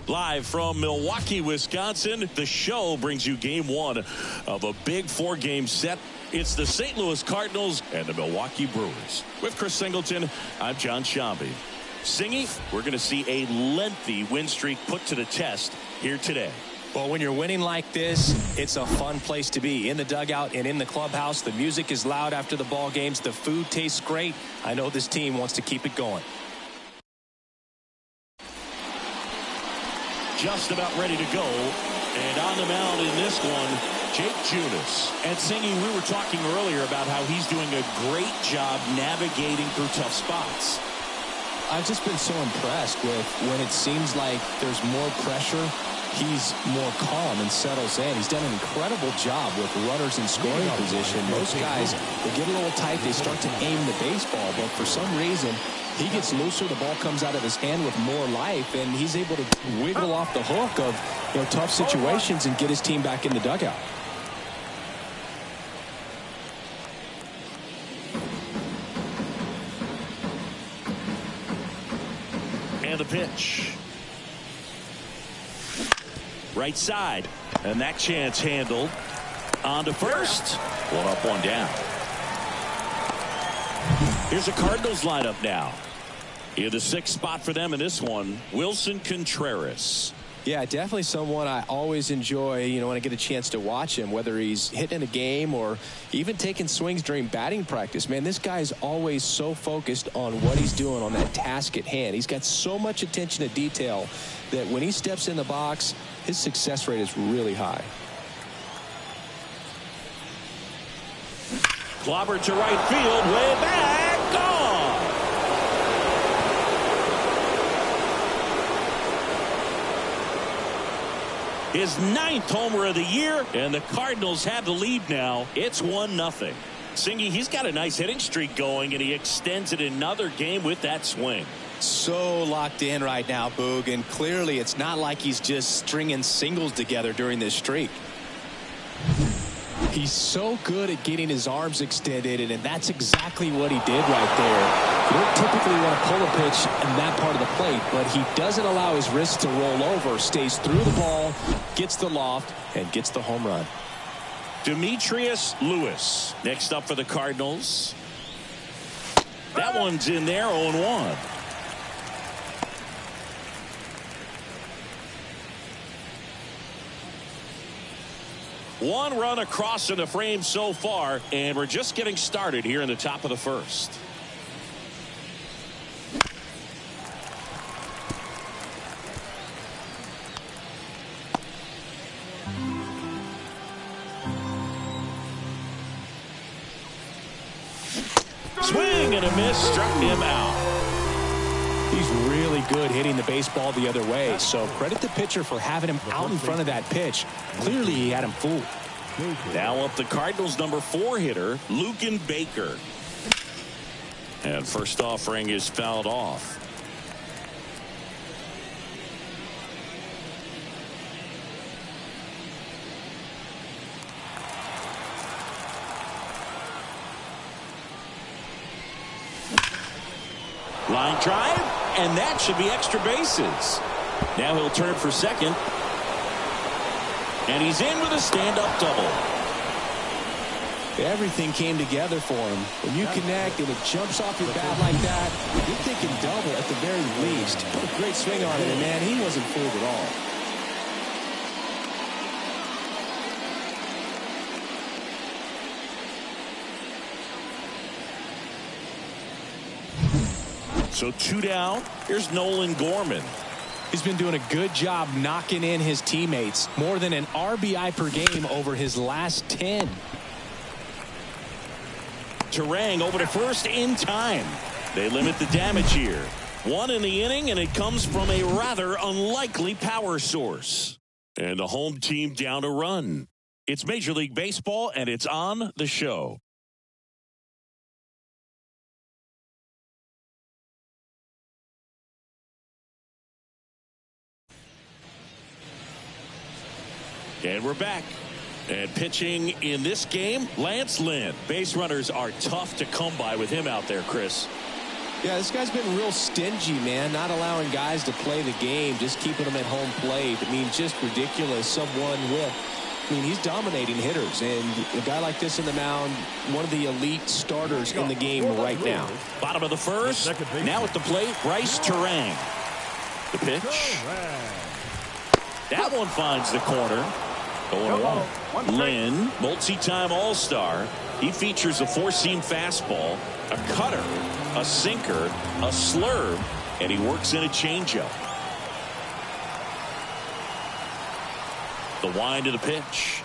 Live from Milwaukee, Wisconsin, the show brings you game one of a big four-game set. It's the St. Louis Cardinals and the Milwaukee Brewers. With Chris Singleton, I'm John Shambi. Singy, we're going to see a lengthy win streak put to the test here today. Well, when you're winning like this, it's a fun place to be. In the dugout and in the clubhouse, the music is loud after the ball games. The food tastes great. I know this team wants to keep it going. Just about ready to go. And on the mound in this one, Jake Junis. And Singy, we were talking earlier about how he's doing a great job navigating through tough spots. I've just been so impressed with when it seems like there's more pressure, he's more calm and settles in. He's done an incredible job with runners in scoring position. Most guys, they get a little tight, they start to aim the baseball, but for some reason, he gets looser, the ball comes out of his hand with more life, and he's able to wiggle off the hook of tough situations and get his team back in the dugout. And the pitch. Right side. And that chance handled. On to first. One up, one down. Here's a Cardinals lineup now. In the sixth spot for them in this one, Wilson Contreras. Yeah, definitely someone I always enjoy, when I get a chance to watch him, whether he's hitting a game or even taking swings during batting practice. Man, this guy's always so focused on what he's doing on that task at hand. He's got so much attention to detail that when he steps in the box, his success rate is really high. Clobber to right field, way back, gone. His ninth homer of the year, and the Cardinals have the lead now. It's 1-0. Singy, he's got a nice hitting streak going, and he extends it another game with that swing. So locked in right now, Boog, and clearly it's not like he's just stringing singles together during this streak. He's so good at getting his arms extended, and that's exactly what he did right there. You don't typically want to pull a pitch in that part of the plate, but he doesn't allow his wrist to roll over, stays through the ball, gets the loft, and gets the home run. Demetrius Lewis next up for the Cardinals. That one's in there, 0-1. One run across in the frame so far, and we're just getting started here in the top of the first. Swing and a miss, struck him out. He's really good hitting the baseball the other way, so credit the pitcher for having him out in front of that pitch. Clearly he had him fooled. Now up the Cardinals number 4 hitter, Lucan Baker. And first offering is fouled off. Line drive, and that should be extra bases. Now he'll turn for second. And he's in with a stand-up double. Everything came together for him. When you connect and it jumps off your bat like that, you're thinking double at the very least. Put a great swing on it, and man, he wasn't fooled at all. So 2 down. Here's Nolan Gorman. He's been doing a good job knocking in his teammates. More than an RBI per game over his last 10. Terang over to first in time. They limit the damage here. 1 in the inning, and it comes from a rather unlikely power source. And the home team down a run. It's Major League Baseball, and it's on the show. And we're back. And pitching in this game, Lance Lynn. Base runners are tough to come by with him out there, Chris. Yeah, this guy's been real stingy, man, not allowing guys to play the game, just keeping them at home plate. I mean, just ridiculous. Sub-1 whip. I mean, he's dominating hitters, and a guy like this in the mound, one of the elite starters in the game right now. Bottom of the first. Now at the plate, Bryce Terang. The pitch. That one finds the corner. 0-1. Lynn, multi-time All-Star. He features a four-seam fastball, a cutter, a sinker, a slurve, and he works in a changeup. The wind of the pitch.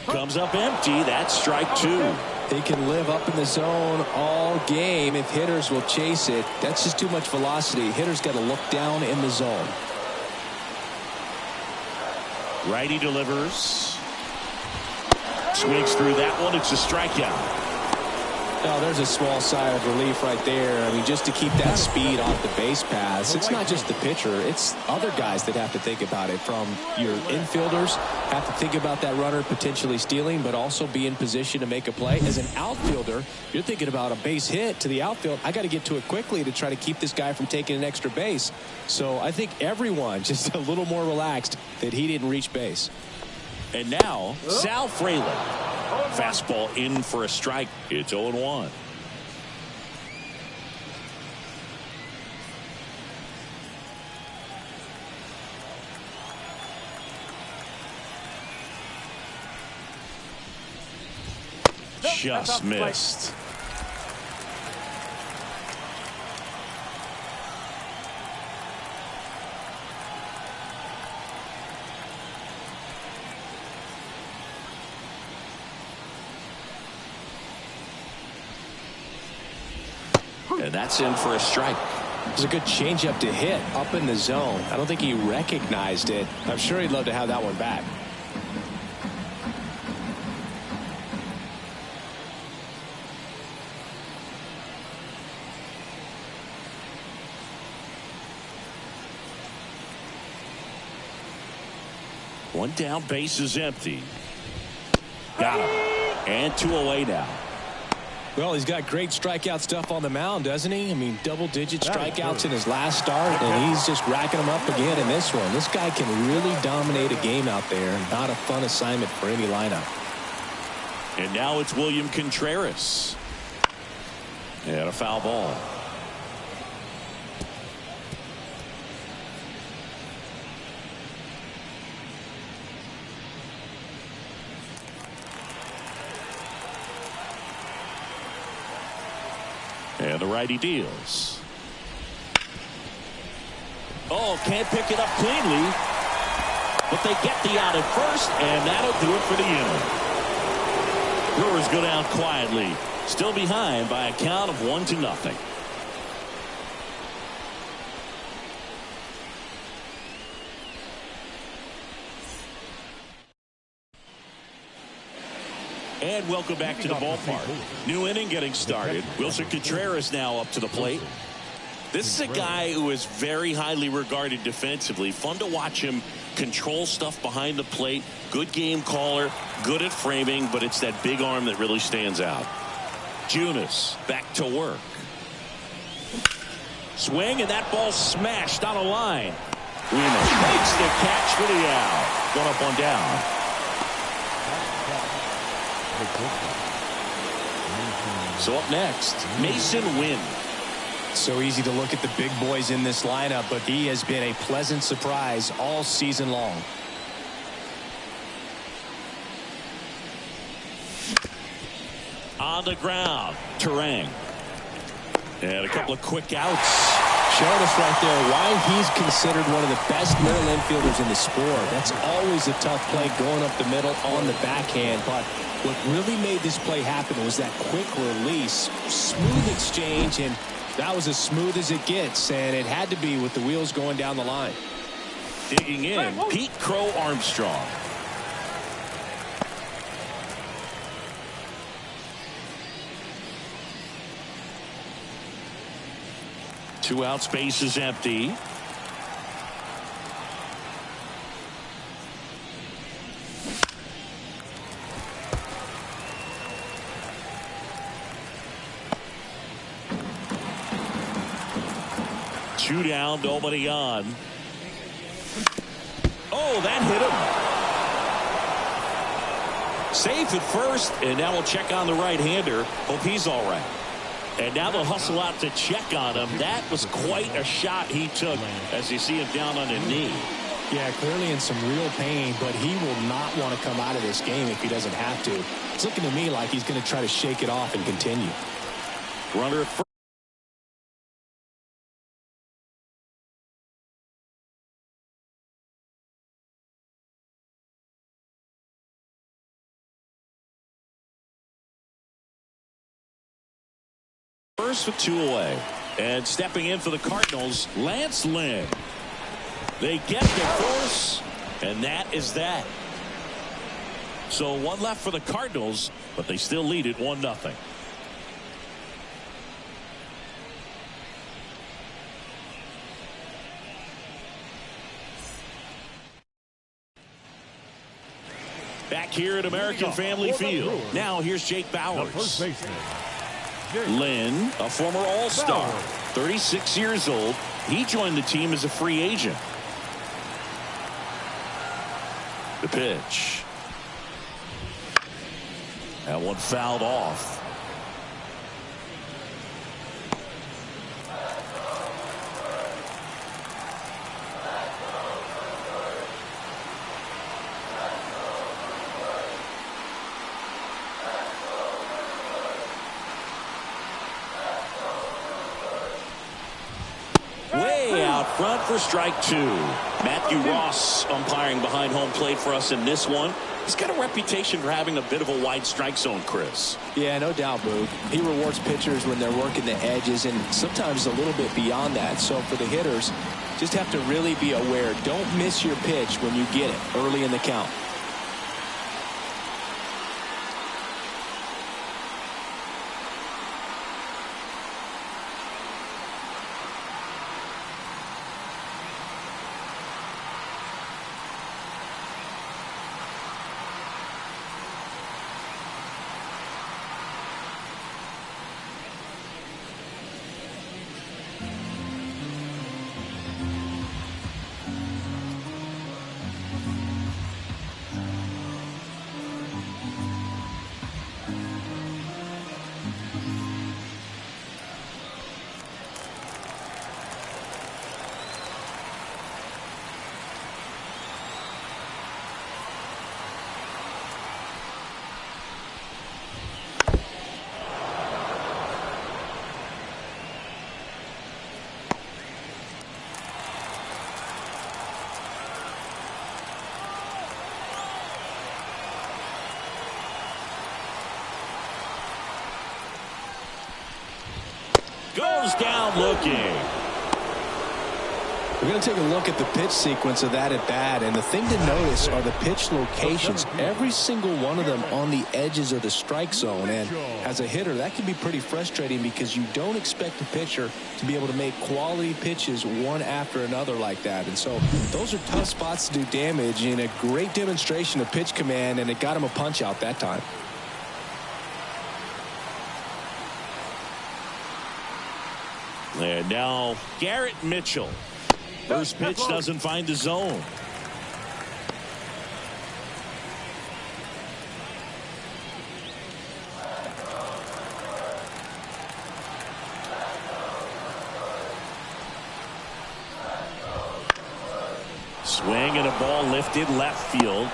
Comes up empty. That's strike two. He can live up in the zone all game if hitters will chase it. That's just too much velocity. Hitters got to look down in the zone. Righty delivers. Swings through that one. It's a strikeout. Oh, there's a small sigh of relief right there. I mean, just to keep that speed off the base pass. It's not just the pitcher. It's other guys that have to think about it. From your infielders, have to think about that runner potentially stealing, but also be in position to make a play. As an outfielder, you're thinking about a base hit to the outfield. I got to get to it quickly to try to keep this guy from taking an extra base. So I think everyone just a little more relaxed that he didn't reach base. And now, Sal Frelick. Fastball in for a strike. It's 0-1. Just missed. And that's in for a strike. It was a good changeup to hit up in the zone. I don't think he recognized it. I'm sure he'd love to have that one back. One down, base is empty. Got him. And two away now. Well, he's got great strikeout stuff on the mound, doesn't he? I mean, double-digit strikeouts in his last start, and he's just racking them up again in this one. This guy can really dominate a game out there. Not a fun assignment for any lineup. And now it's William Contreras. And a foul ball. And the righty deals. Oh, can't pick it up cleanly. But they get the out at first, and that'll do it for the inning. Brewers go down quietly. Still behind by a count of 1-0. And welcome back to the ballpark. New inning getting started. Wilson Contreras now up to the plate. This is a guy who is very highly regarded defensively. Fun to watch him control stuff behind the plate. Good game caller. Good at framing, but it's that big arm that really stands out. Junis back to work. Swing, and that ball smashed on a line. Remus makes the catch for the out. One up, one down. So up next, Mason Wynn. So easy to look at the big boys in this lineup, but he has been a pleasant surprise all season long. On the ground, Terang. And a couple of quick outs. Showing us right there why he's considered one of the best middle infielders in the sport. That's always a tough play going up the middle on the backhand, but what really made this play happen was that quick release, smooth exchange, and that was as smooth as it gets, and it had to be with the wheels going down the line. Digging in, Pete Crow Armstrong. Two outs, base is empty. 2 down, nobody on. Oh, that hit him. Safe at first, and now we'll check on the right-hander. Hope he's all right. And now they'll hustle out to check on him. That was quite a shot he took as you see him down on a knee. Yeah, clearly in some real pain, but he will not want to come out of this game if he doesn't have to. It's looking to me like he's going to try to shake it off and continue. Runner at first. First with 2 away. And stepping in for the Cardinals, Lance Lynn. They get the force, and that is that. So 1 left for the Cardinals, but they still lead it 1-0. Back here at American Family Field. Now here's Jake Bauers. Lynn, a former All-Star, 36 years old. He joined the team as a free agent. The pitch. That one fouled off. Front for strike 2. Matthew Ross umpiring behind home plate for us in this one. He's got a reputation for having a bit of a wide strike zone, Chris. Yeah, no doubt, Boog. He rewards pitchers when they're working the edges and sometimes a little bit beyond that. So for the hitters, just have to really be aware. Don't miss your pitch when you get it early in the count. Goes down looking. We're going to take a look at the pitch sequence of that at bat, and the thing to notice are the pitch locations. Every single one of them on the edges of the strike zone, and as a hitter that can be pretty frustrating because you don't expect a pitcher to be able to make quality pitches one after another like that. And so those are tough spots to do damage, and a great demonstration of pitch command, and it got him a punch out that time. And now Garrett Mitchell. First pitch doesn't find the zone. Swing and a ball lifted left field,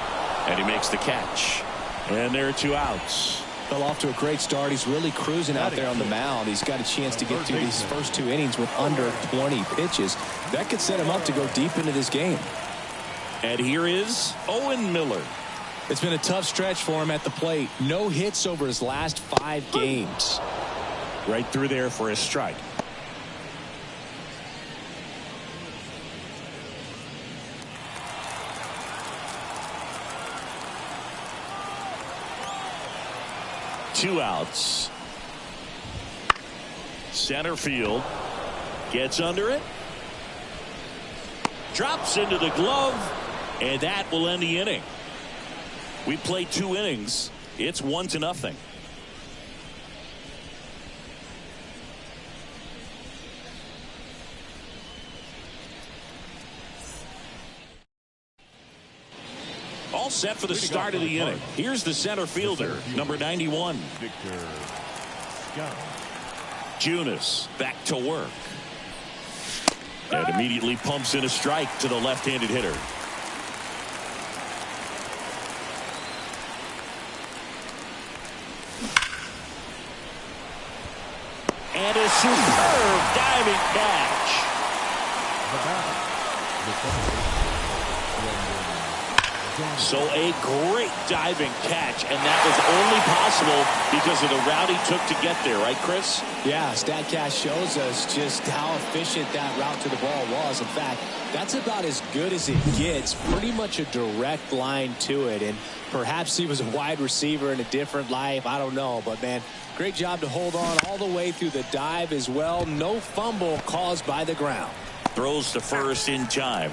and he makes the catch. And there are 2 outs. Fell off to a great start. He's really cruising out there on the mound. He's got a chance to get through these first 2 innings with under 20 pitches. That could set him up to go deep into this game. And here is Owen Miller. It's been a tough stretch for him at the plate. No hits over his last 5 games. Right through there for a strike. Two outs. Center field. Gets under it. Drops into the glove. And that will end the inning. We played 2 innings. It's 1-0. all set for the start of the inning. Here's the center fielder, number 91. Junis back to work. And immediately pumps in a strike to the left-handed hitter. And a superb diving catch. So a great diving catch, and that was only possible because of the route he took to get there, right, Chris? Yeah, StatCast shows us just how efficient that route to the ball was. In fact, that's about as good as it gets. Pretty much a direct line to it, and perhaps he was a wide receiver in a different life. I don't know, but man, great job to hold on all the way through the dive as well. No fumble caused by the ground. Throws to first in time.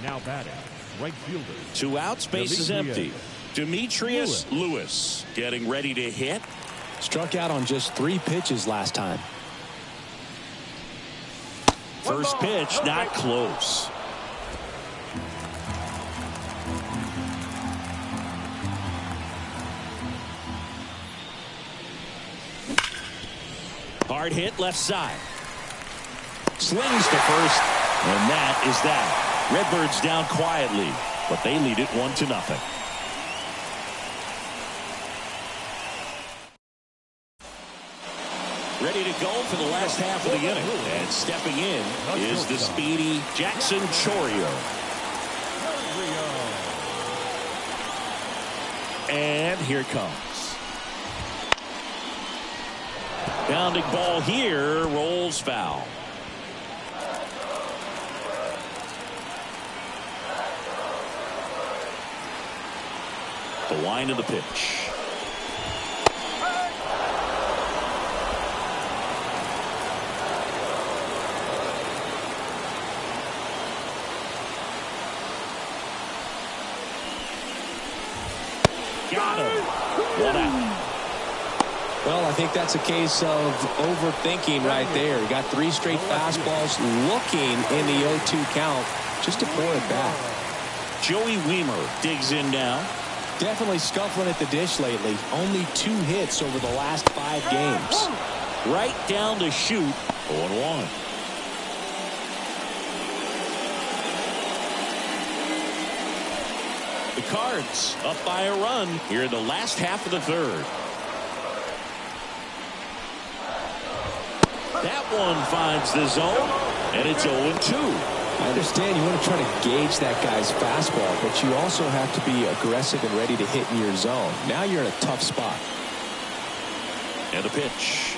Now batting, right fielder. 2 outs, base is empty. Demetrius Lewis getting ready to hit. Struck out on just 3 pitches last time. First pitch, not close. Hard hit left side. Slings to first, and that is that. Redbirds down quietly, but they lead it 1-0. Ready to go for the last half of the inning. And stepping in is the speedy Jackson Chourio. And here it comes. Bounding ball here, rolls foul. The wind of the pitch. Got him. 1 out. Well, I think that's a case of overthinking right there. You got 3 straight fastballs looking in the 0-2 count just to pour it back. Joey Wiemer digs in now. Definitely scuffling at the dish lately. Only 2 hits over the last 5 games. Right down to shoot. 0-1. The Cards up by a run here in the last half of the 3rd. That one finds the zone, and it's 0-2. I understand you want to try to gauge that guy's fastball, but you also have to be aggressive and ready to hit in your zone. Now you're in a tough spot. And the pitch.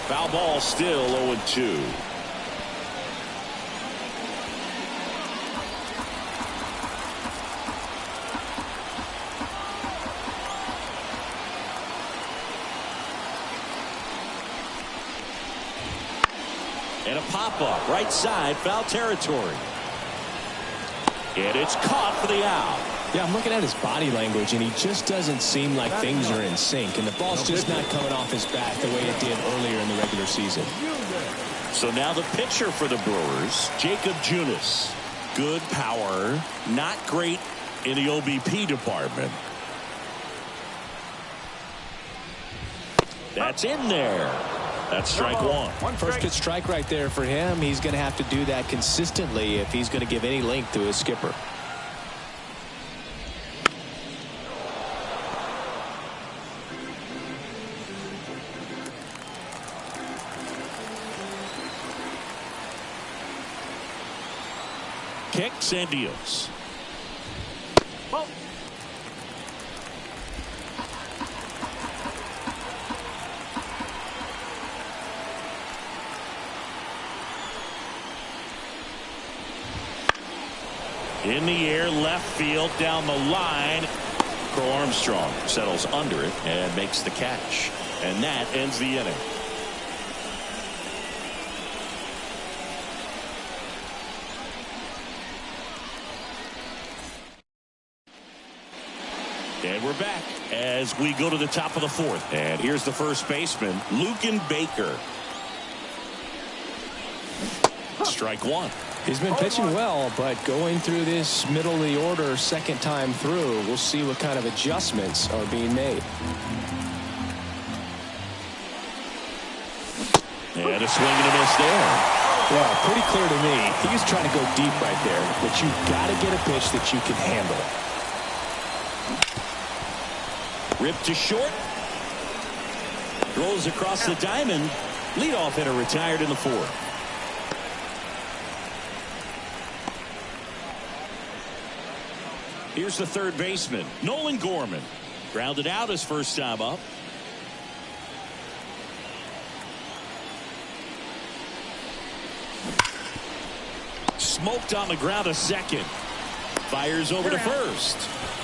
Foul ball, still 0-2. And a pop-up, right side, foul territory. And it's caught for the out. Yeah, I'm looking at his body language, and he just doesn't seem like things are in sync. And the ball's just not coming off his bat the way it did earlier in the regular season. So now the pitcher for the Brewers, Jacob Junis. Good power, not great in the OBP department. That's in there. That's strike 1. First pitch strike right there for him. He's going to have to do that consistently if he's going to give any length to his skipper. Kicks and deals. In the air, left field, down the line. Crow Armstrong settles under it and makes the catch. And that ends the inning. And we're back as we go to the top of the 4th. And here's the first baseman, Lucan Baker. Strike 1. He's been pitching well, but going through this middle of the order second time through, we'll see what kind of adjustments are being made. And a swing and a miss there. Yeah, pretty clear to me. He was trying to go deep right there, but you've got to get a pitch that you can handle. Ripped to short. Throws across the diamond. Leadoff hitter retired in the fourth. Here's the third baseman, Nolan Gorman. Grounded out his first time up. Smoked on the ground to second. Fires over to first.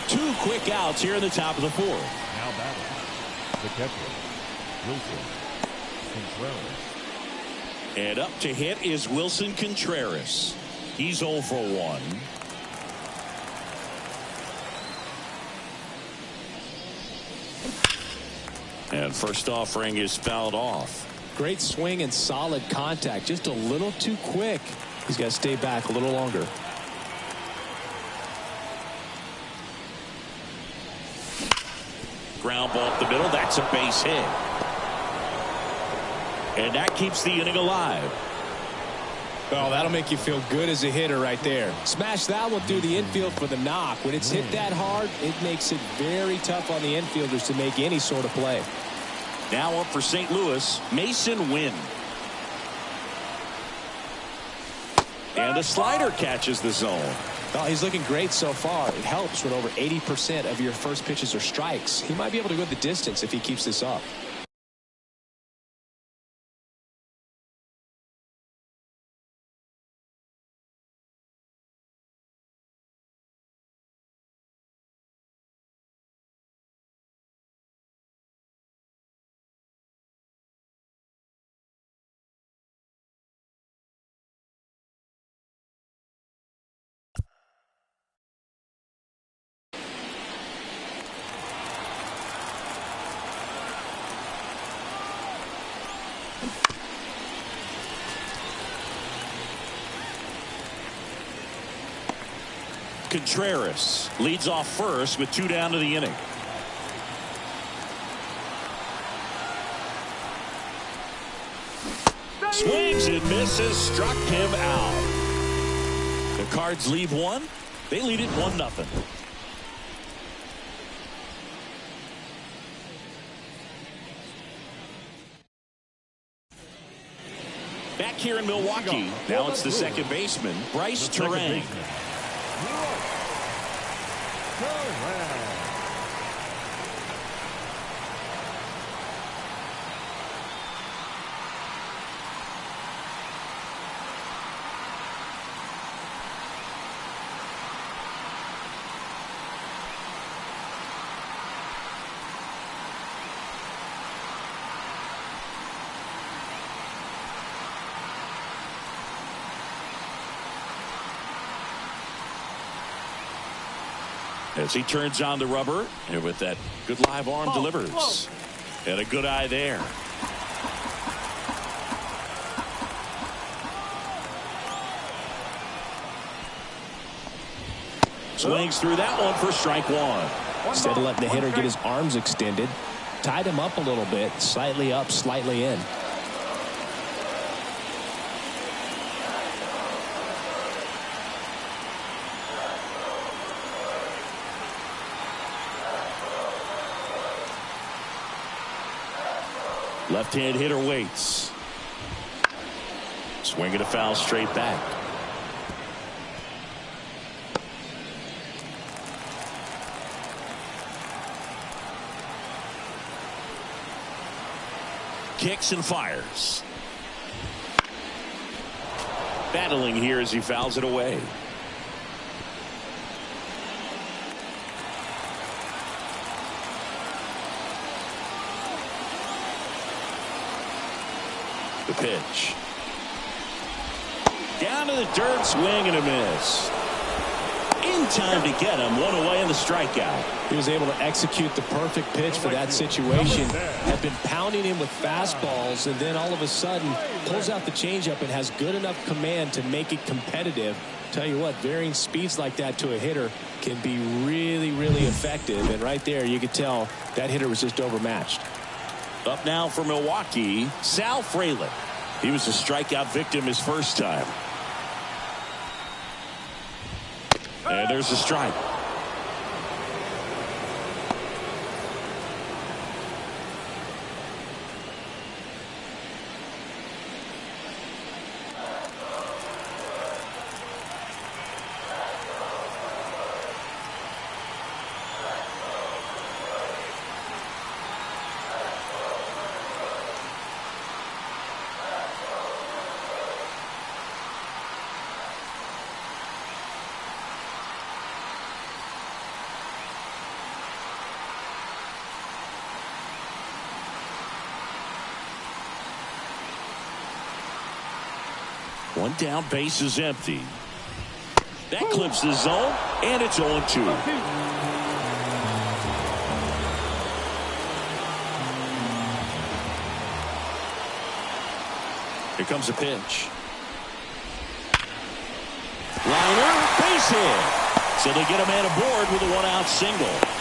2 quick outs here in the top of the fourth. Now batting, the catcher, Wilson Contreras. And up to hit is Wilson Contreras. He's 0 for 1. And first offering is fouled off. Great swing and solid contact. Just a little too quick. He's got to stay back a little longer. Ground ball up the middle. That's a base hit. And that keeps the inning alive. Oh, that'll make you feel good as a hitter right there. Smash that one through the infield for the knock. When it's hit that hard, it makes it very tough on the infielders to make any sort of play. Now up for St. Louis, Mason Wynn. And a slider catches the zone. Well, he's looking great so far. It helps when over 80% of your first pitches are strikes. He might be able to go the distance if he keeps this up. Contreras leads off first with 2 down to the inning. Swings and misses, struck him out. The Cards leave 1. They lead it 1-0. Back here in Milwaukee, now it's the second baseman, Bryce Terang. As he turns on the rubber, and with that good live arm delivers. And a good eye there. Swings through that one for strike 1. Instead of letting the hitter get his arms extended, tied him up a little bit, slightly up, slightly in. Left-hand hitter waits. Swinging a foul straight back. Kicks and fires. Battling here as he fouls it away. The pitch. Down to the dirt, swing and a miss. in time to get him. One away in the strikeout. He was able to execute the perfect pitch for that situation. Had been pounding him with fastballs, and then all of a sudden pulls out the changeup and has good enough command to make it competitive. Tell you what, varying speeds like that to a hitter can be really, really effective. And right there, you could tell that hitter was just overmatched. Up now for Milwaukee, Sal Frelick. He was a strikeout victim his first time. And there's a strike. One down, base is empty. That clips the zone, and it's 0-2. Here comes a pitch. Liner, base hit. So they get a man aboard with a one-out single.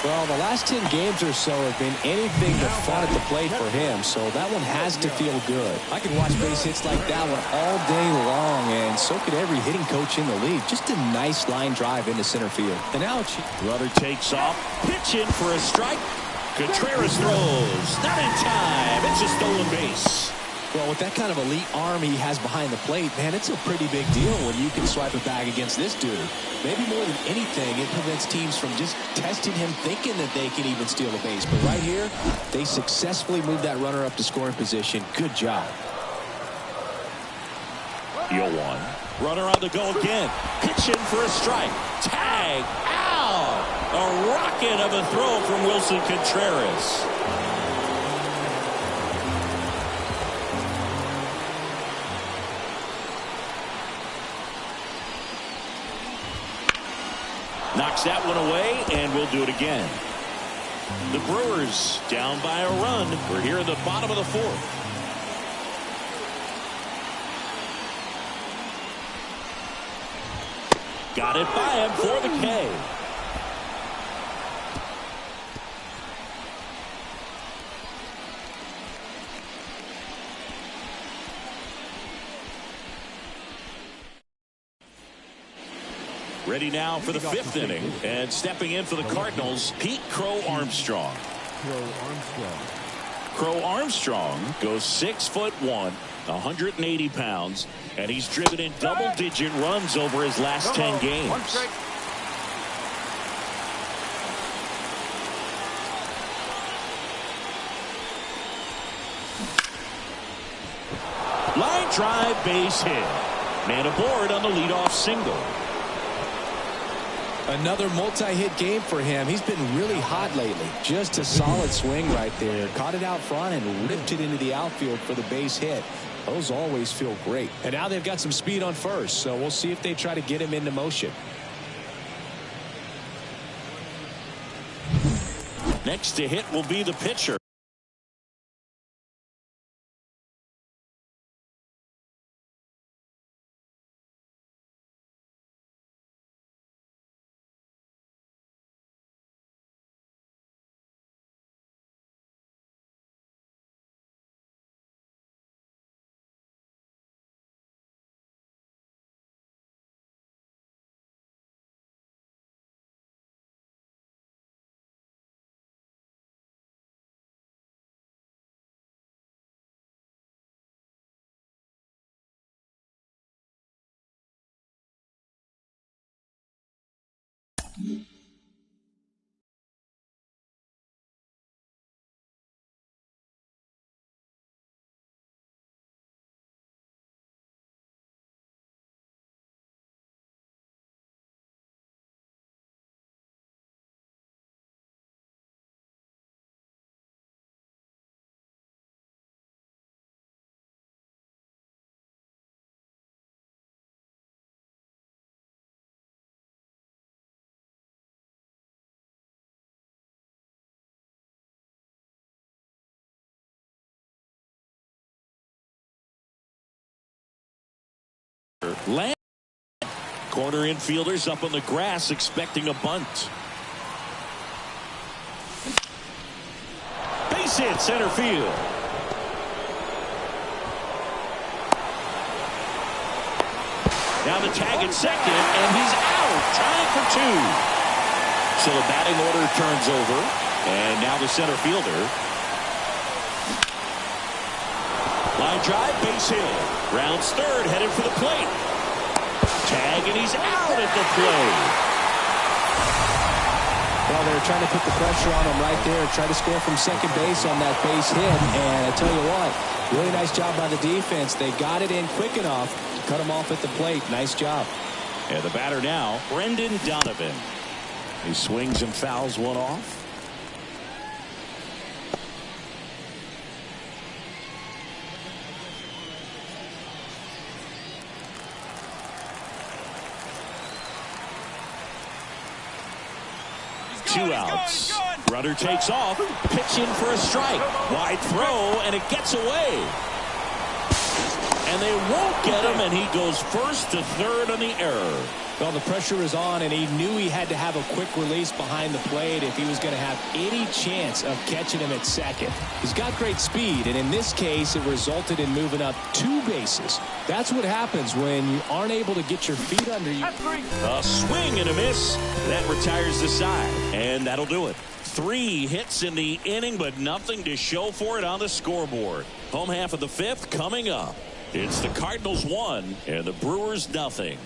Well, the last 10 games or so have been anything but fun at the plate for him, so that one has to feel good. I could watch base hits like that one all day long, and so could every hitting coach in the league. Just a nice line drive into center field. And now Runner takes off, pitch in for a strike. Contreras throws, not in time. It's a stolen base. Well, with that kind of elite arm he has behind the plate, man, it's a pretty big deal when you can swipe a bag against this dude. Maybe more than anything, it prevents teams from just testing him thinking that they can even steal a base. But right here, they successfully moved that runner up to scoring position. Good job. 0-1. Runner on the go again. Pitch in for a strike. Tag. Ow! A rocket of a throw from Wilson Contreras. Knocks that one away, and we'll do it again. The Brewers down by a run. We're here in the bottom of the fourth. Got it by him for the K. Ready now for the fifth inning, and stepping in for the Cardinals, Pete Crow Armstrong. Crow Armstrong goes 6'1", 180 pounds, and he's driven in double-digit runs over his last 10 games. Line drive, base hit. Man aboard on the leadoff single. Another multi-hit game for him. He's been really hot lately. Just a solid swing right there. Caught it out front and ripped it into the outfield for the base hit. Those always feel great. And now they've got some speed on first, so we'll see if they try to get him into motion. Next to hit will be the pitcher. Land. Corner infielders up on the grass expecting a bunt. Base hit center field. Now the tag at second, and he's out. Tying for two. So the batting order turns over, and now the center fielder. Line drive, base hit. Rounds third, headed for the plate. Tag, and he's out at the plate. Well, they were trying to put the pressure on him right there, try to score from second base on that base hit, and I tell you what, really nice job by the defense. They got it in quick enough to cut him off at the plate. Nice job. And the batter now, Brendan Donovan. He swings and fouls one off. Two outs. Runner takes off. Pitch in for a strike. Wide throw, and it gets away. And they won't get him, and he goes first to third on the error. Well, the pressure is on, and he knew he had to have a quick release behind the plate if he was going to have any chance of catching him at second. He's got great speed, and in this case, it resulted in moving up 2 bases. That's what happens when you aren't able to get your feet under you. A swing and a miss. That retires the side, and that'll do it. 3 hits in the inning, but nothing to show for it on the scoreboard. Home half of the 5th coming up. It's the Cardinals 1 and the Brewers nothing.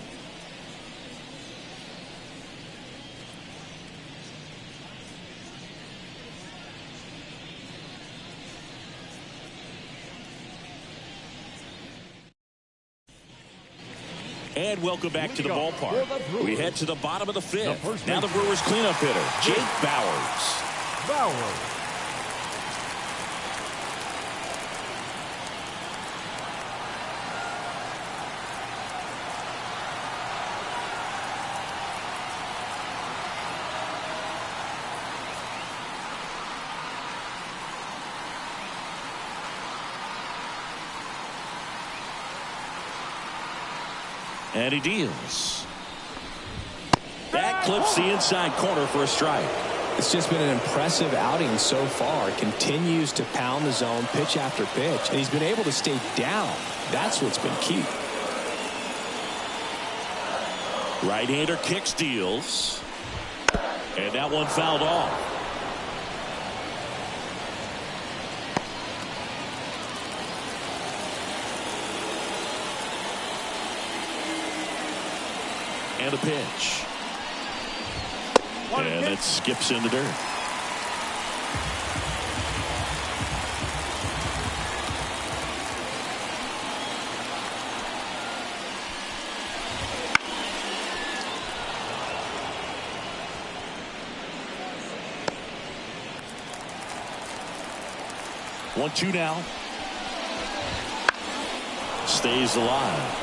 And welcome back to the ballpark. We head to the bottom of the 5th. Now the Brewers cleanup hitter, Jake Bauers. And he deals. That clips the inside corner for a strike. It's just been an impressive outing so far. Continues to pound the zone pitch after pitch, and he's been able to stay down. That's what's been key. Right-hander kicks, deals. And that one fouled off. And a pitch. And it skips in the dirt. One-two now. Stays alive.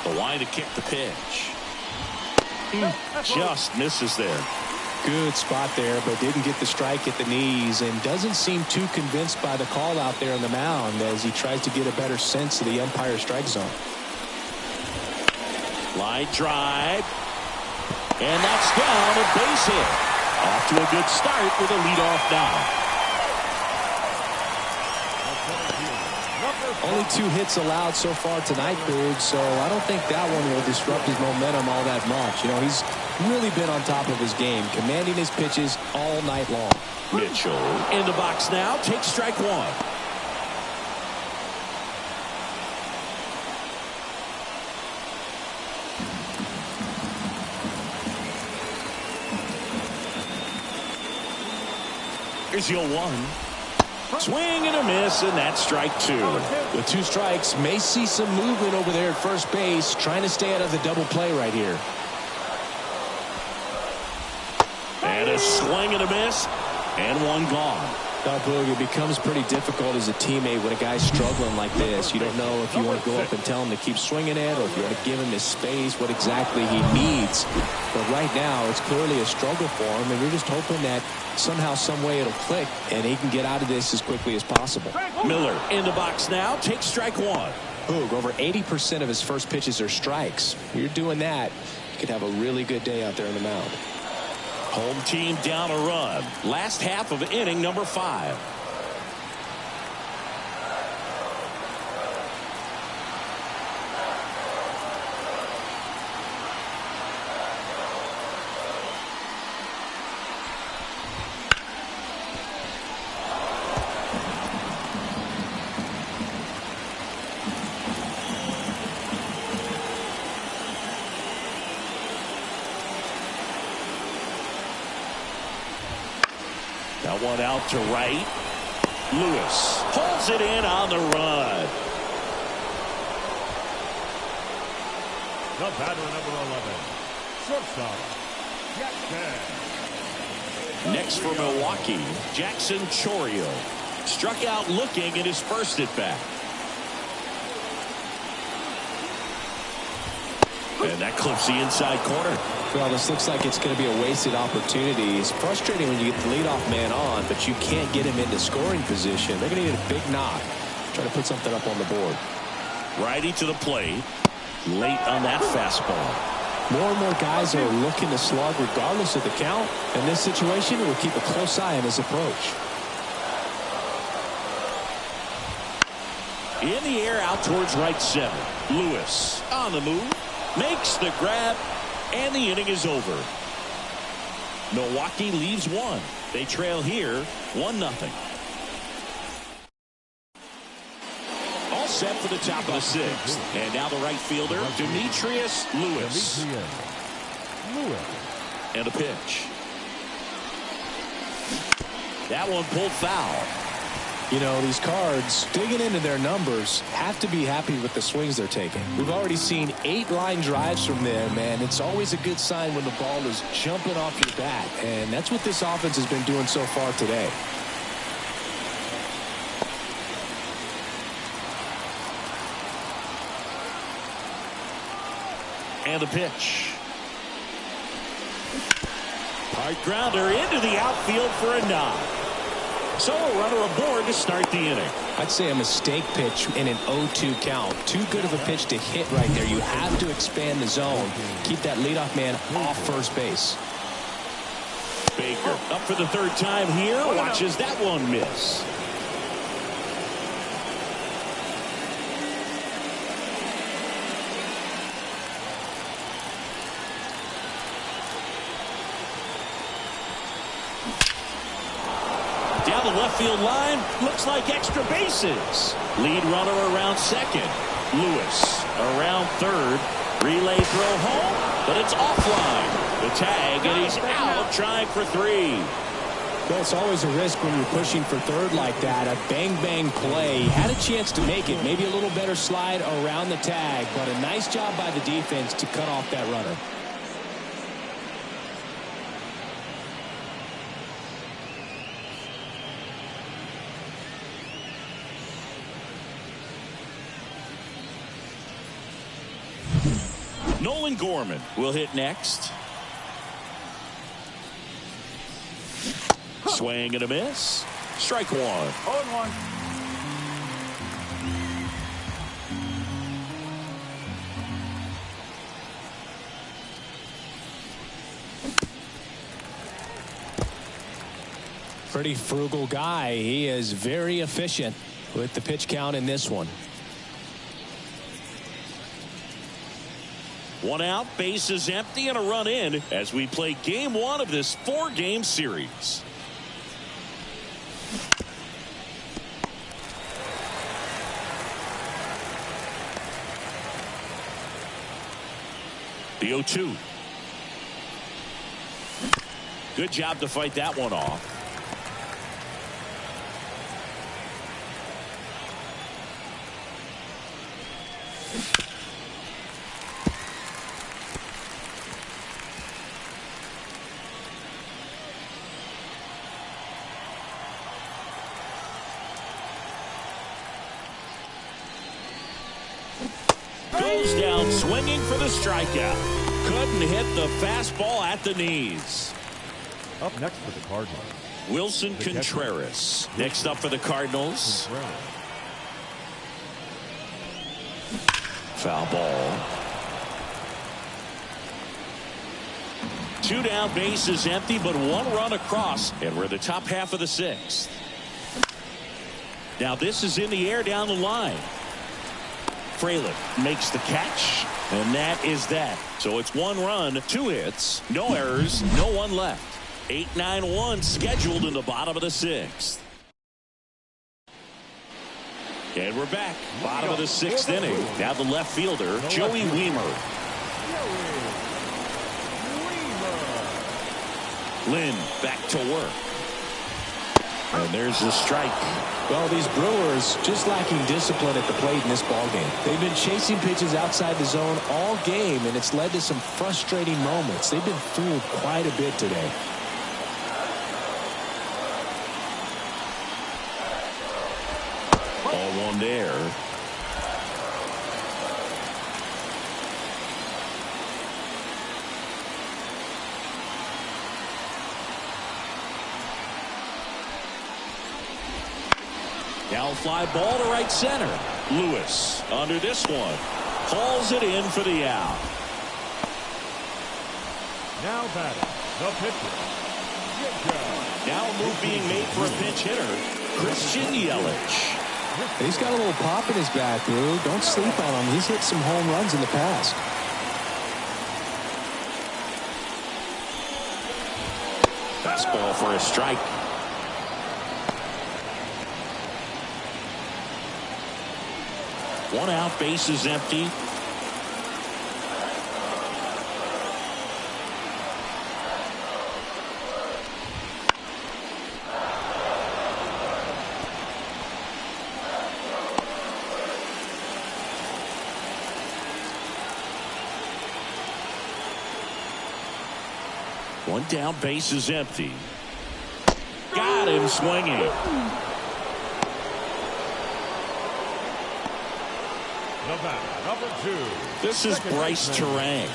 The line to kick the pitch. Just misses there. Good spot there, but didn't get the strike at the knees, and doesn't seem too convinced by the call out there on the mound as he tries to get a better sense of the umpire strike zone. Line drive. And that's down, a base hit. Off to a good start with a leadoff now. Only 2 hits allowed so far tonight, Boog, so I don't think that one will disrupt his momentum all that much. You know, he's really been on top of his game, commanding his pitches all night long. Mitchell in the box now, takes strike 1. Here's your 1. Swing and a miss, and that's strike 2. With 2 strikes, may see some movement over there at first base, trying to stay out of the double play right here. And a swing and a miss, and 1 gone. Now, Boog, it becomes pretty difficult as a teammate when a guy's struggling like this. You don't know if you want to go up and tell him to keep swinging it, or if you want to give him his space, what exactly he needs. But right now, it's clearly a struggle for him, and we're just hoping that somehow, some way it'll click, and he can get out of this as quickly as possible. Miller in the box now, takes strike 1. Boog, over 80% of his first pitches are strikes. If you're doing that, you could have a really good day out there on the mound. Home team down a run. Last half of inning number 5. That one out to right. Lewis pulls it in on the run. The batter, number 11, shortstop, Jackson. Next for Milwaukee, Jackson Chourio. Struck out looking in his first at bat. And that clips the inside corner. Well, this looks like it's going to be a wasted opportunity. It's frustrating when you get the leadoff man on, but you can't get him into scoring position. They're going to need a big knock. Try to put something up on the board. Righty to the plate. Late on that fastball. More and more guys are looking to slug regardless of the count. In this situation, we'll keep a close eye on his approach. In the air out towards right center. Lewis on the move. Makes the grab. And the inning is over. Milwaukee leaves 1. They trail here 1-0. All set for the top of the 6th. And now the right fielder, Demetrius Lewis. And a pitch. That one pulled foul. You know, these Cards, digging into their numbers, have to be happy with the swings they're taking. We've already seen 8 line drives from them, and it's always a good sign when the ball is jumping off your bat. And that's what this offense has been doing so far today. And a pitch. Hard grounder into the outfield for a knock. So a runner aboard to start the inning. I'd say a mistake pitch in an 0-2 count. Too good of a pitch to hit right there. You have to expand the zone. Keep that leadoff man off first base. Baker up for the 3rd time here. Watches that one miss. Down the left field line, looks like extra bases. Lead runner around 2nd. Lewis around 3rd. Relay throw home, but it's offline. The tag, and he's out trying for 3. Well, it's always a risk when you're pushing for 3rd like that. A bang-bang play. He had a chance to make it. Maybe a little better slide around the tag, but a nice job by the defense to cut off that runner. Nolan Gorman will hit next. Swing and a miss. Strike 1. 0-1. Pretty frugal guy. He is very efficient with the pitch count in this one. 1 out, base is empty, and a run in as we play game 1 of this 4-game series. The 0-2. Good job to fight that one off. goes down swinging for the strikeout. Couldn't hit the fastball at the knees. Up next for the Cardinals, Wilson Contreras. Next up for the Cardinals. Foul ball. 2 down, bases empty, but 1 run across, and we're in the top half of the 6th. Now this is in the air down the line. Fraley makes the catch, and that is that. So it's 1 run, 2 hits, no errors, no one left. 8-9-1 scheduled in the bottom of the 6th. And we're back. Bottom of the 6th inning. Now the left fielder, Joey Wiemer. Lynn back to work. And there's the strike. Well, these Brewers just lacking discipline at the plate in this ballgame. They've been chasing pitches outside the zone all game, and it's led to some frustrating moments. They've been fooled quite a bit today. Ball 1 there. Down fly ball to right center. Lewis under this one. Hauls it in for the out. Now batting, the pitcher. Now a move being made for a pinch hitter, Christian Yelich. He's got a little pop in his back, Lou. Don't sleep on him. He's hit some home runs in the past. Fastball for a strike. One out, base is empty. One down, base is empty. Got him swinging. Number 2. This is Bryce Terang.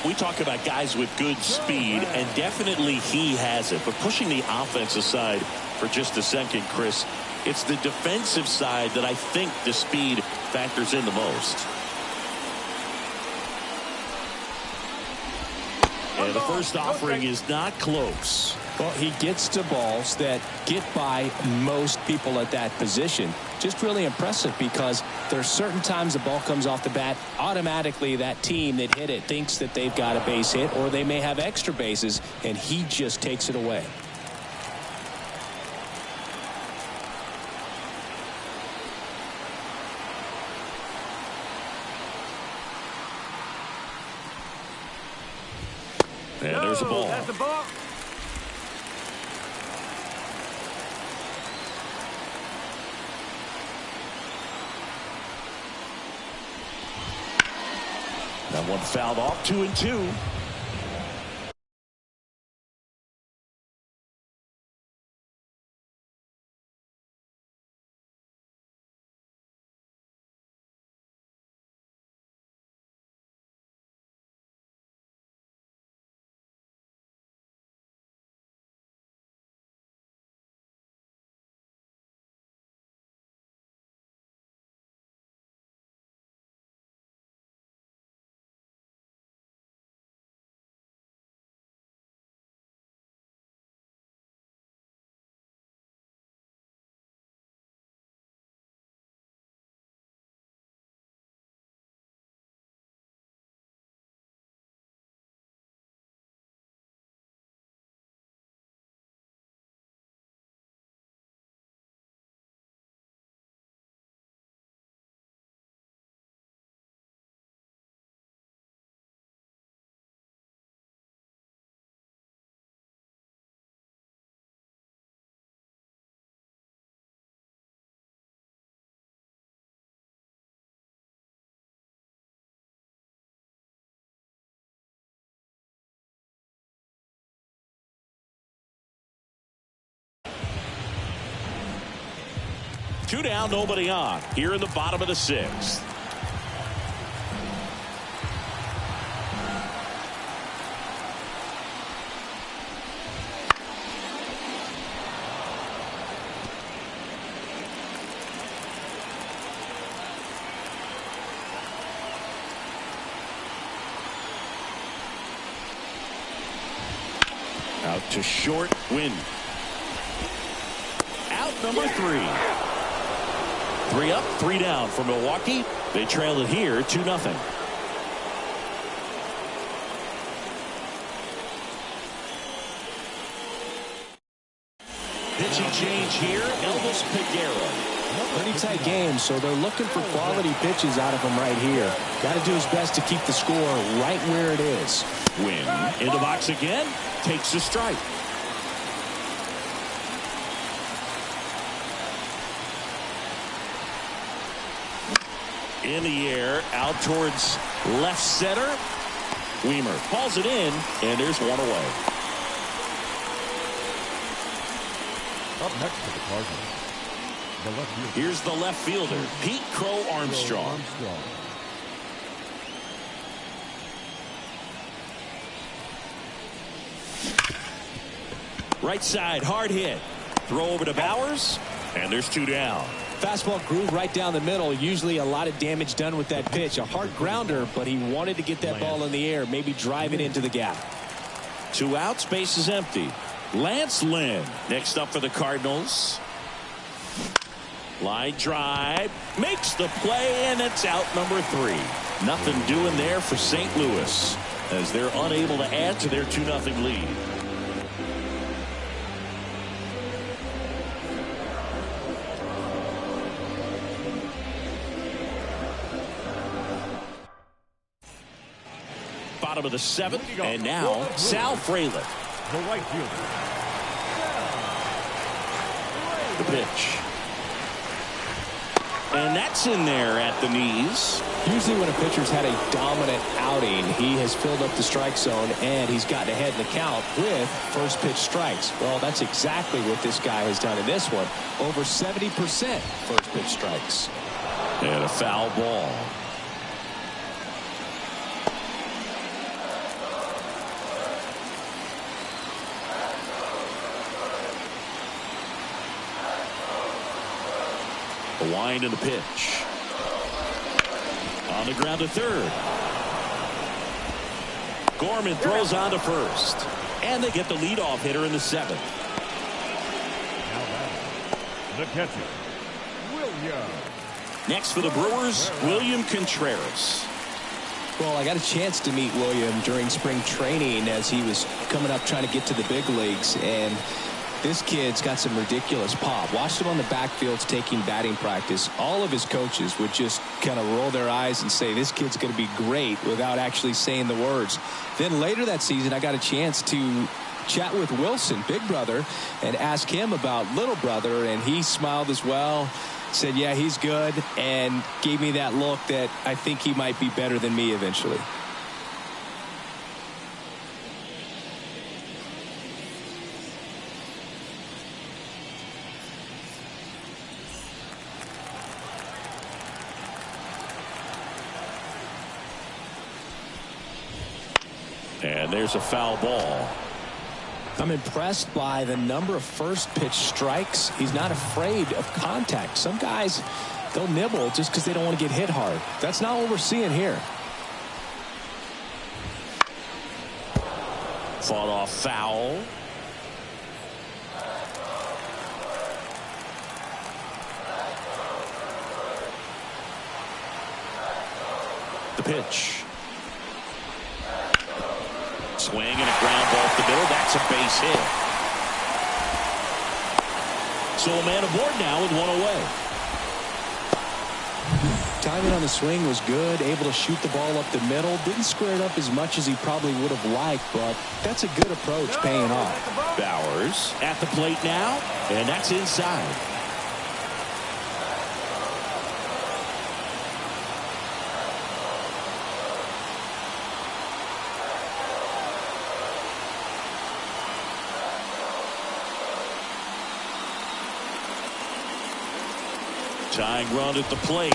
We talk about guys with good speed, and definitely he has it. But pushing the offense aside for just a second, Chris, it's the defensive side that I think the speed factors in the most. And the first offering is not close. Well, he gets to balls that get by most people at that position. Just really impressive because there are certain times the ball comes off the bat, automatically that team that hit it thinks that they've got a base hit, or they may have extra bases, and he just takes it away. And there's a ball. That's a ball. That one fouled off, 2-2. Two down, nobody on. Here in the bottom of the 6th. Out to short, win. Out number 3. 3 up, 3 down for Milwaukee. They trail it here 2-0. Pitching change here, Elvis Peguero. Pretty tight game, so they're looking for quality pitches out of him right here. Got to do his best to keep the score right where it is. Win in the box again, takes a strike. In the air, out towards left center. Weimer calls it in, and there's one away. Up next to the Cardinals, the left fielder. Here's the left fielder, Pete Crow Armstrong. Right side, hard hit. Throw over to Bowers, and there's 2 down. Fastball groove right down the middle. Usually a lot of damage done with that pitch. A hard grounder, but he wanted to get that ball in the air, maybe drive it into the gap. 2 outs, base is empty. Lance Lynn next up for the Cardinals. Line drive, makes the play, and it's out number 3. Nothing doing there for St. Louis as they're unable to add to their 2-0 lead. Bottom of the 7th, and now Sal Frelick. The right fielder. The pitch. And that's in there at the knees. Usually when a pitcher's had a dominant outing, he has filled up the strike zone and he's gotten ahead in the count with first pitch strikes. Well, that's exactly what this guy has done in this one. Over 70% first pitch strikes. And a foul ball. A wind and a pitch. On the ground to third. Gorman throws on to first. And they get the leadoff hitter in the 7th. Now batting, the catcher, William. Next for the Brewers, William Contreras. Well, I got a chance to meet William during spring training as he was coming up trying to get to the big leagues, and this kid's got some ridiculous pop. Watched him on the backfields taking batting practice. All of his coaches would just kind of roll their eyes and say, this kid's going to be great, without actually saying the words. Then later that season, I got a chance to chat with Wilson, big brother, and ask him about little brother, and he smiled as well. Said, yeah, he's good, and gave me that look that I think he might be better than me eventually. And there's a foul ball. I'm impressed by the number of first pitch strikes. He's not afraid of contact. Some guys, they'll nibble just because they don't want to get hit hard. That's not what we're seeing here. Fought off foul. The pitch. Swing and a ground ball up the middle. That's a base hit. So a man aboard now with 1 away. Timing on the swing was good. Able to shoot the ball up the middle. Didn't square it up as much as he probably would have liked, but that's a good approach paying off. Bowers at the plate now, and that's inside. Tying run at the plate.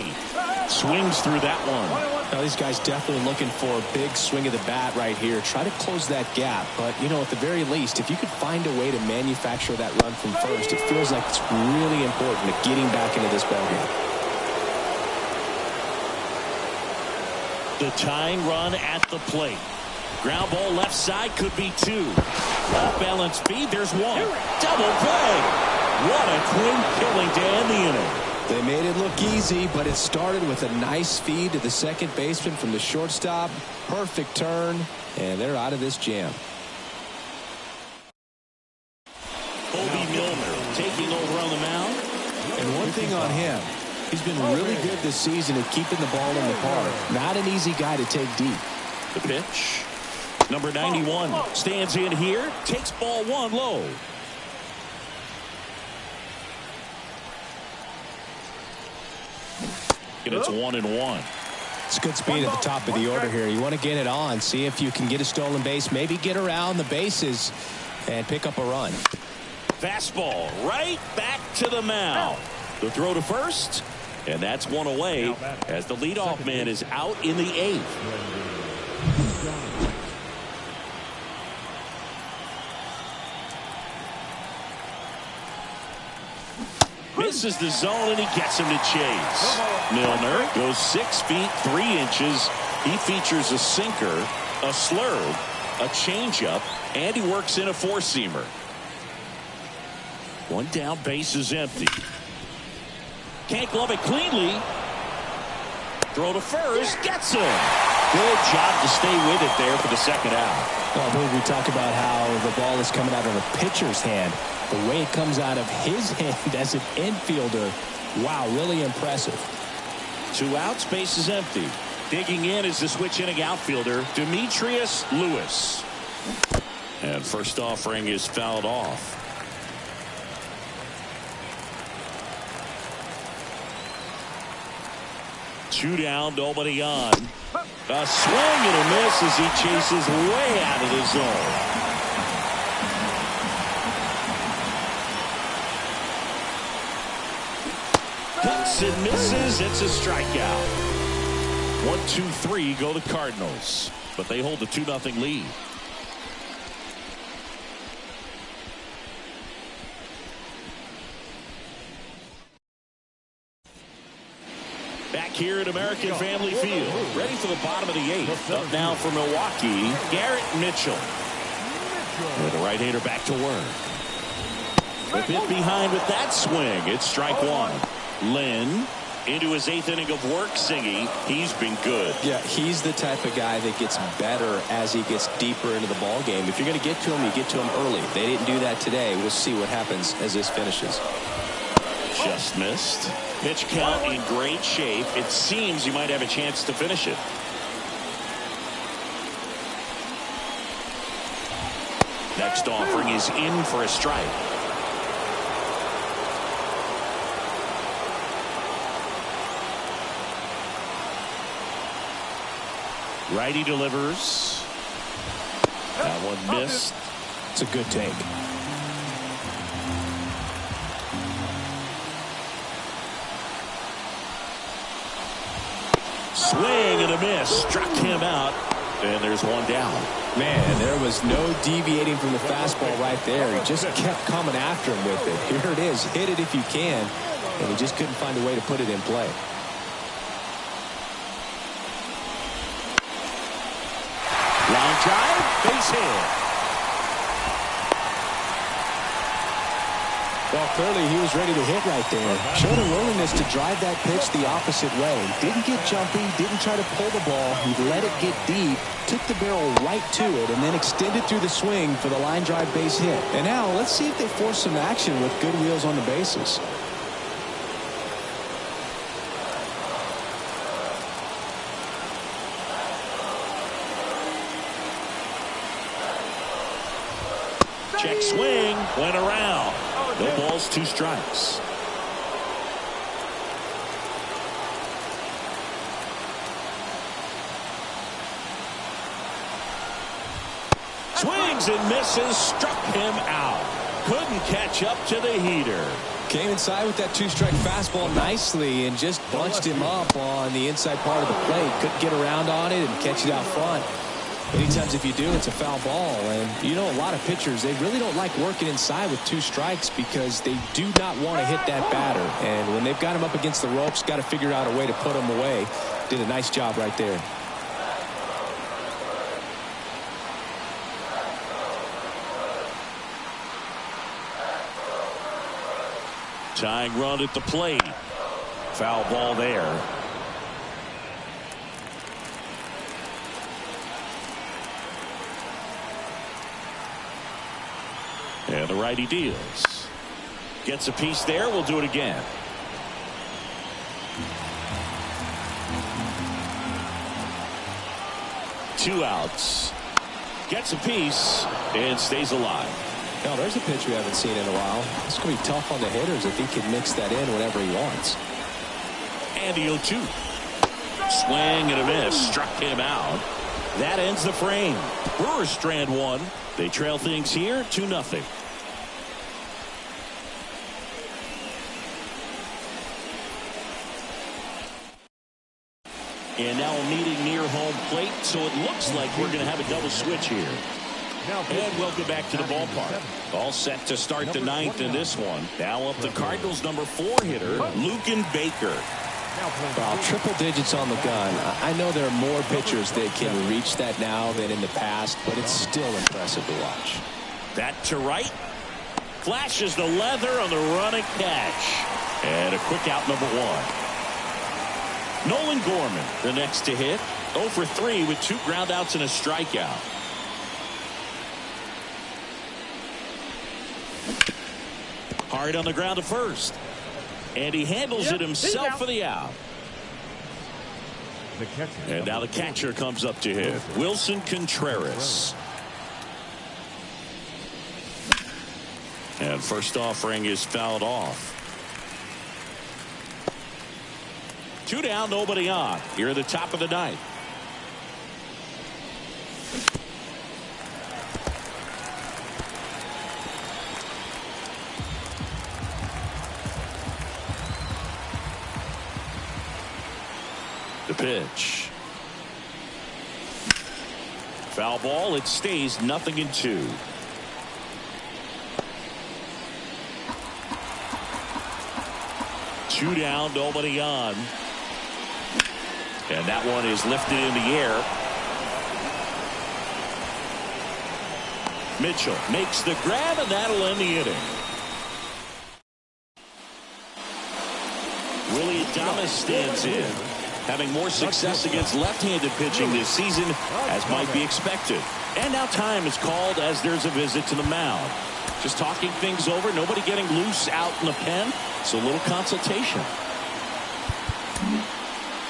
Swings through that one. Now, these guys definitely looking for a big swing of the bat right here. Try to close that gap. But, you know, at the very least, if you could find a way to manufacture that run from first, it feels like it's really important to getting back into this ballgame. The tying run at the plate. Ground ball left side, could be 2. Off-balance feed. There's one. Double play. What a twin killing to end the inning. They made it look easy, but it started with a nice feed to the second baseman from the shortstop. Perfect turn, and they're out of this jam. Mlb taking over on the mound. And one thing on him, he's been really good this season at keeping the ball in the park. Not an easy guy to take deep. The pitch. Number 91 stands in here, takes ball one low. And it's 1-1. It's good speed at the top of the order here. You want to get it on, see if you can get a stolen base, maybe get around the bases and pick up a run. Fastball right back to the mound. The throw to first, and that's one away as the leadoff man is out in the 8th. Misses the zone, and he gets him to chase. Milner goes 6 feet 3 inches. He features a sinker, a slurve, a changeup, and he works in a four-seamer. One down, base is empty. Can't glove it cleanly. Throw to first, gets him. Good job to stay with it there for the second out. Well, I believe we talk about how the ball is coming out of a pitcher's hand. The way it comes out of his hand as an infielder, wow, really impressive. 2 outs, base is empty. Digging in is the switch inning outfielder, Demetrius Lewis. And first offering is fouled off. Two down, nobody on. A swing and a miss as he chases way out of the zone. Hits and misses. It's a strikeout. 1-2-3 go the Cardinals, but they hold the 2-0 lead. Back here at American Family Field, ready for the bottom of the 8th. Up now for Milwaukee, Garrett Mitchell. With the right-hander back to work. A bit behind with that swing. It's strike one. Lynn into his 8th inning of work singing. He's been good. Yeah, he's the type of guy that gets better as he gets deeper into the ball game. If you're going to get to him, you get to him early. They didn't do that today. We'll see what happens as this finishes. Just missed. Pitch count in great shape. It seems you might have a chance to finish it. Next offering is in for a strike. Righty delivers. That one missed. It's a good take. Swing and a miss. Struck him out. And there's one down. Man, there was no deviating from the fastball right there. He just kept coming after him with it. Here it is. Hit it if you can. And he just couldn't find a way to put it in play. Line drive. Base hit. Well, clearly he was ready to hit right there. Showed a willingness to drive that pitch the opposite way. Didn't get jumpy, didn't try to pull the ball. He let it get deep, took the barrel right to it, and then extended through the swing for the line drive base hit. And now let's see if they force some action with good wheels on the bases. Check swing. Went around. No balls, 2 strikes. Swings and misses. Struck him out. Couldn't catch up to the heater. Came inside with that 2-strike fastball nicely and just bunched him up on the inside part of the plate. Couldn't get around on it and catch it out front. Many times if you do, it's a foul ball. And you know, a lot of pitchers, they really don't like working inside with 2 strikes because they do not want to hit that batter. And when they've got him up against the ropes, got to figure out a way to put him away. Did a nice job right there. tying run at the plate. Foul ball there. And the righty deals. Gets a piece there. We'll do it again. Two outs. Gets a piece and stays alive. Now there's a pitch we haven't seen in a while. It's going to be tough on the hitters if he can mix that in whenever he wants. And the 0-2. Swing and a miss. Struck him out. That ends the frame. Brewers strand one. They trail things here 2-0. And now a meeting near home plate, so it looks like we're going to have a double switch here. And welcome back to the ballpark. All set to start the ninth in this one. Now up the Cardinals' number 4 hitter, Luken Baker. Triple digits on the gun. I know there are more pitchers that can reach that now than in the past, but it's still impressive to watch. That to right. Flashes the leather on the running catch. And a quick out, number 1. Nolan Gorman, the next to hit. 0 for 3 with 2 groundouts and a strikeout. Hard on the ground to first. And he handles it himself for the out. And now the catcher comes up to hit. Wilson Contreras. And first offering is fouled off. 2 down, nobody on. Here at the top of the ninth. The pitch. Foul ball. It stays 0-2. Two down, nobody on. And that one is lifted in the air. Mitchell makes the grab, and that'll end the inning. Willie Adames stands in, having more success against left-handed pitching this season, as might be expected. And now time is called as there's a visit to the mound. Just talking things over, nobody getting loose out in the pen, so a little consultation.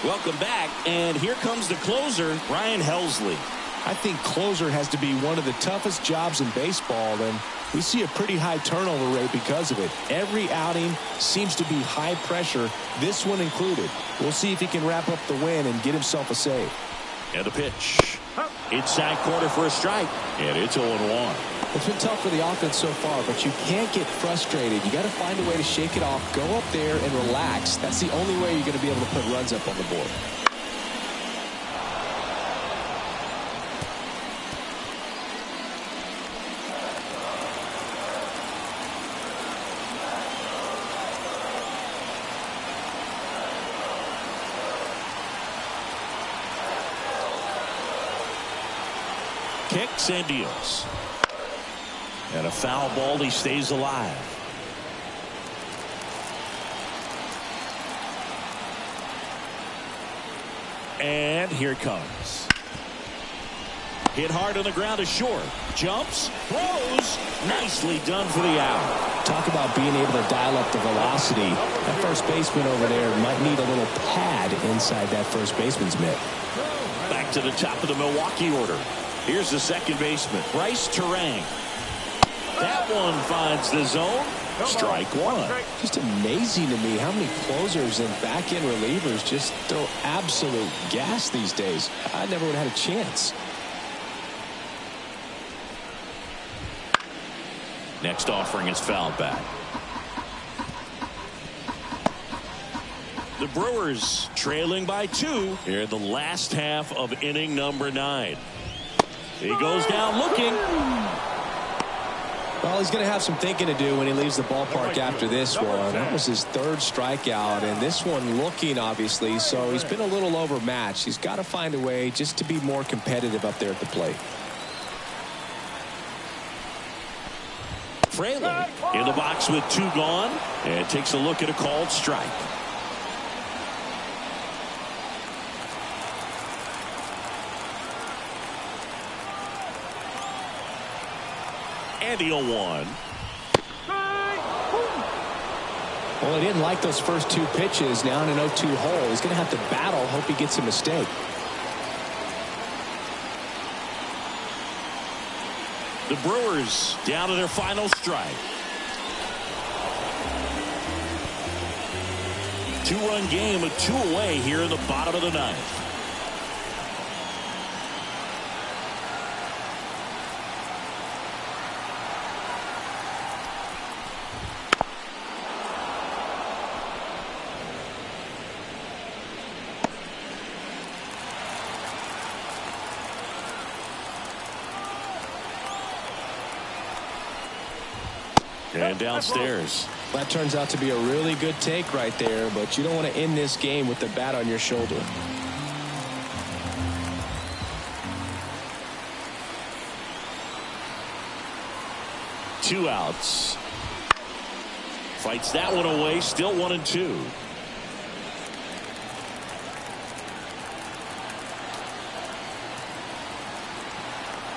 Welcome back, and here comes the closer, Ryan Helsley. I think closer has to be one of the toughest jobs in baseball, and we see a pretty high turnover rate because of it. Every outing seems to be high pressure, this one included. We'll see if he can wrap up the win and get himself a save. And a pitch. Inside corner for a strike, and it's 0-1. It's been tough for the offense so far, but you can't get frustrated. You got to find a way to shake it off, go up there and relax. That's the only way you're going to be able to put runs up on the board. Kicks and deals. And a foul ball, he stays alive. And here it comes. Hit hard on the ground to short. Jumps, throws. Nicely done for the out. Talk about being able to dial up the velocity. That first baseman over there might need a little pad inside that first baseman's mitt. Back to the top of the Milwaukee order. Here's the second baseman, Bryce Terang. That one finds the zone. Strike one. Just amazing to me how many closers and back-end relievers just throw absolute gas these days. I never would have had a chance. Next offering is fouled back. The Brewers trailing by 2 here in the last half of inning number 9. He goes down looking. Well, he's going to have some thinking to do when he leaves the ballpark after this one. That was his 3rd strikeout, and this one looking, obviously, so he's been a little overmatched. He's got to find a way just to be more competitive up there at the plate. trailing. In the box with 2 gone, and takes a look at a called strike. And the 0-1. Well, he didn't like those first 2 pitches. Now in an 0-2 hole, he's going to have to battle. Hope he gets a mistake. The Brewers down to their final strike. 2-run game with 2 away here in the bottom of the 9th. And downstairs. That turns out to be a really good take right there, but you don't want to end this game with the bat on your shoulder. Two outs. Fights that one away. Still 1-2.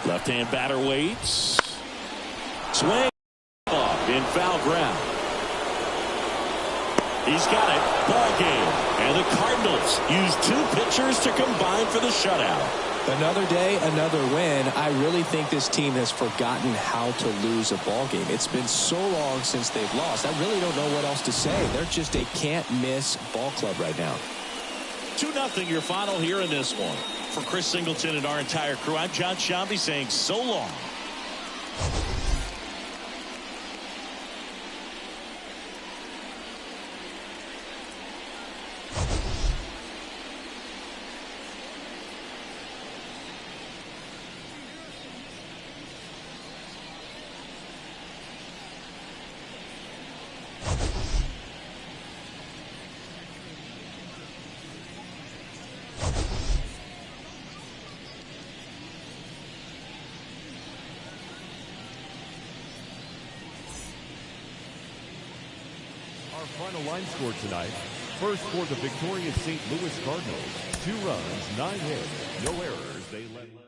Left-hand batter waits. Swing. In foul ground. He's got it. Ball game. And the Cardinals use 2 pitchers to combine for the shutout. Another day, another win. I really think this team has forgotten how to lose a ball game. It's been so long since they've lost. I really don't know what else to say. They're just a can't-miss ball club right now. 2-0 your final here in this one. For Chris Singleton and our entire crew, I'm John Shambi saying so long. Our final line score tonight. First for the victorious St. Louis Cardinals. 2 runs, 9 hits, no errors. They let